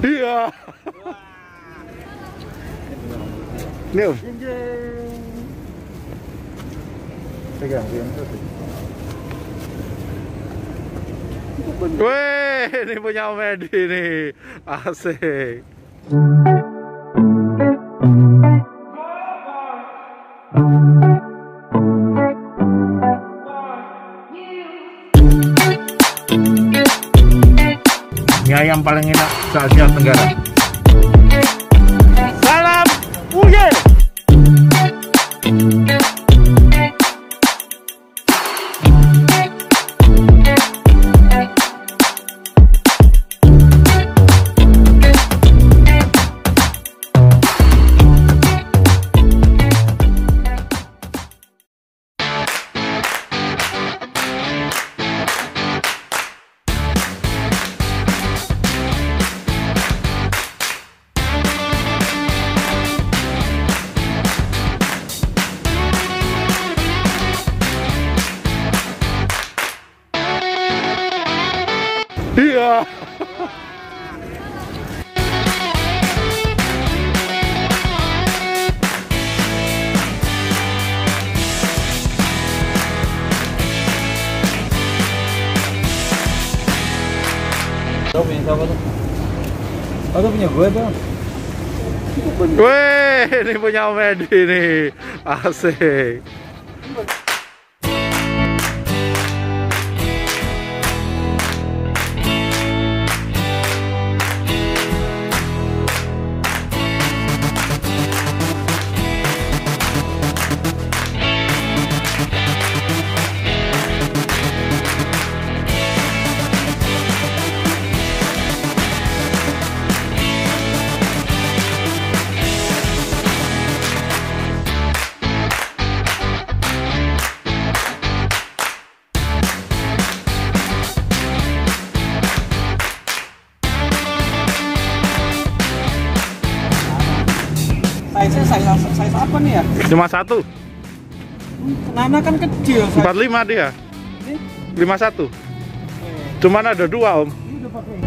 Iya. Nih Om. Pegang. Wih, ini punya Om Edi nih. Asik. Mie ayam paling enak se-Asia Tenggara. Salam Uye. Iya. Kau punya siapa tuh? Oh, itu punya gue tuh. Wih, ini punya Om Edi nih. Asik. Size apa nih ya? Cuma satu. Nana kan kecil. 45 dia. 51. Cuman ada dua Om. Ini udah pakai.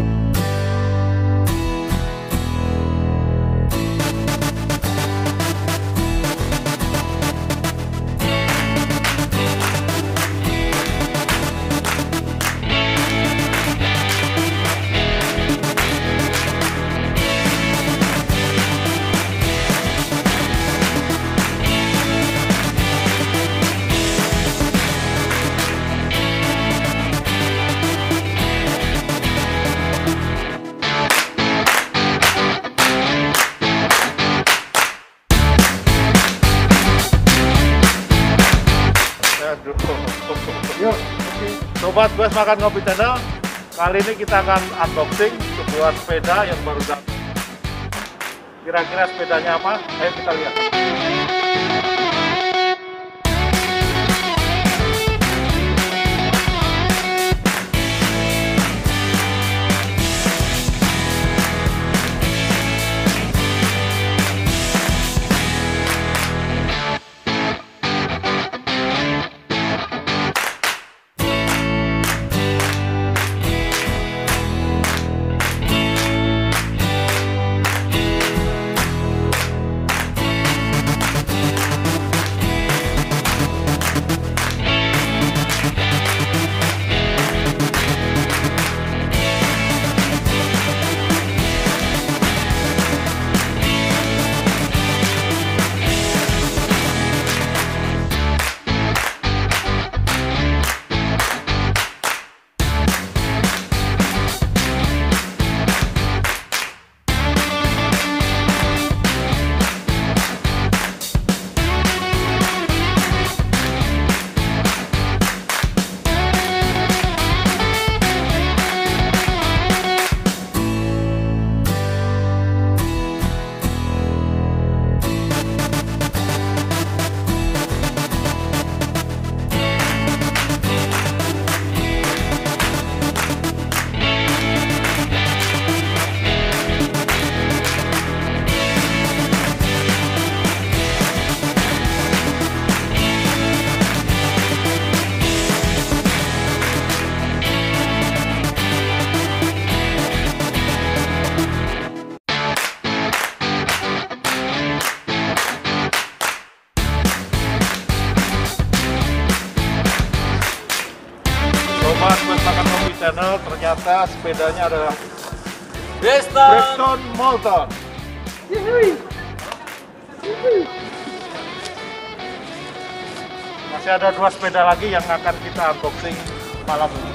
Yuk, Sobat GOWES Makan Ngopi Channel. Kali ini kita akan unboxing sebuah sepeda yang baru datang. Kira-kira sepedanya apa? Ayo kita lihat. ternyata sepedanya adalah Datang. Bikin moulton. Masih ada 2 sepeda lagi yang akan kita unboxing malam ini.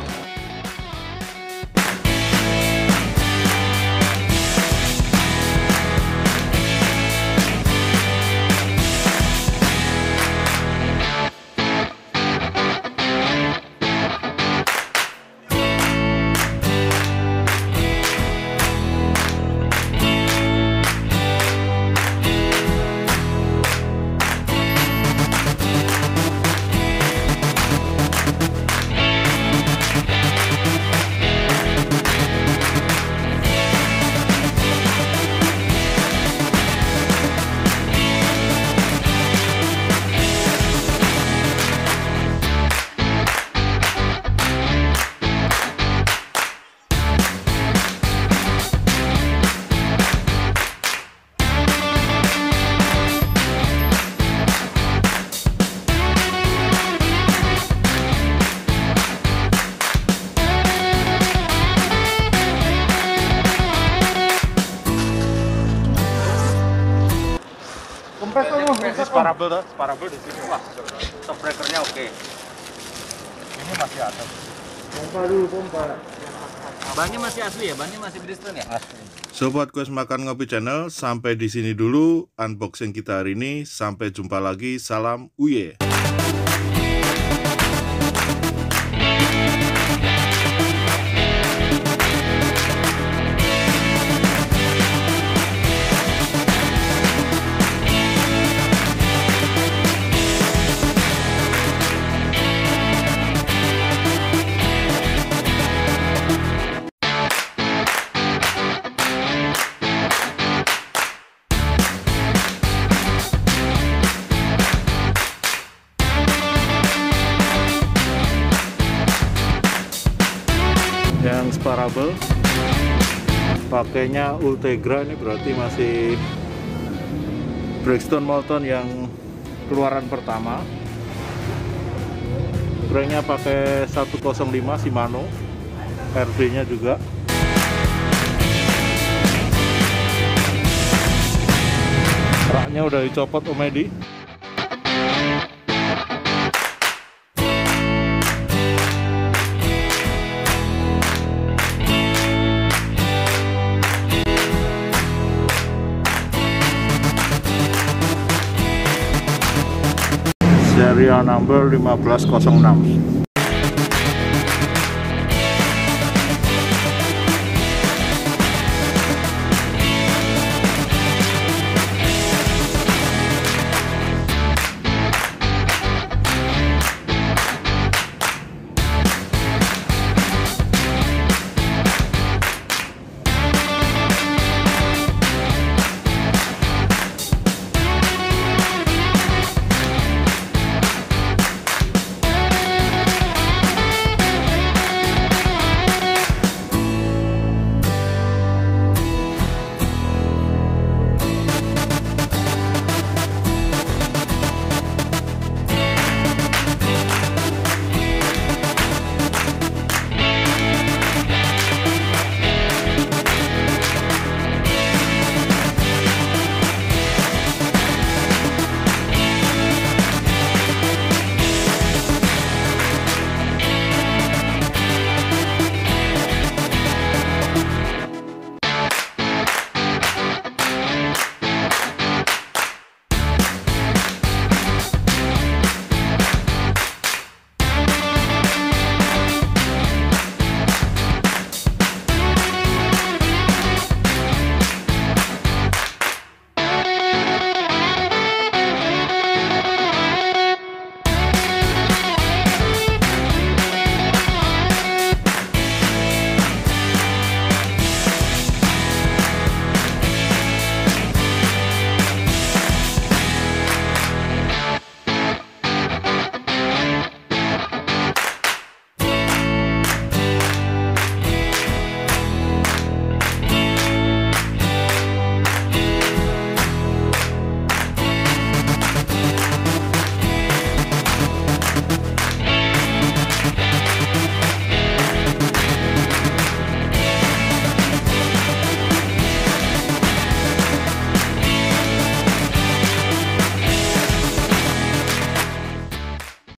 Parabel di sini. Wah, top breakernya oke. Ini masih ada. Pompa. Bannya masih asli ya? Bannya masih Bridgestone ya? Asli. Sobat Quest Makan Ngopi Channel, sampai di sini dulu unboxing kita hari ini. Sampai jumpa lagi. Salam uye. Yang parabel pakainya Ultegra, ini berarti masih Bridgestone moulton yang keluaran pertama. Cranknya pakai 105 Shimano, RD nya juga. Raknya udah dicopot Om Edi. Serial number 1506.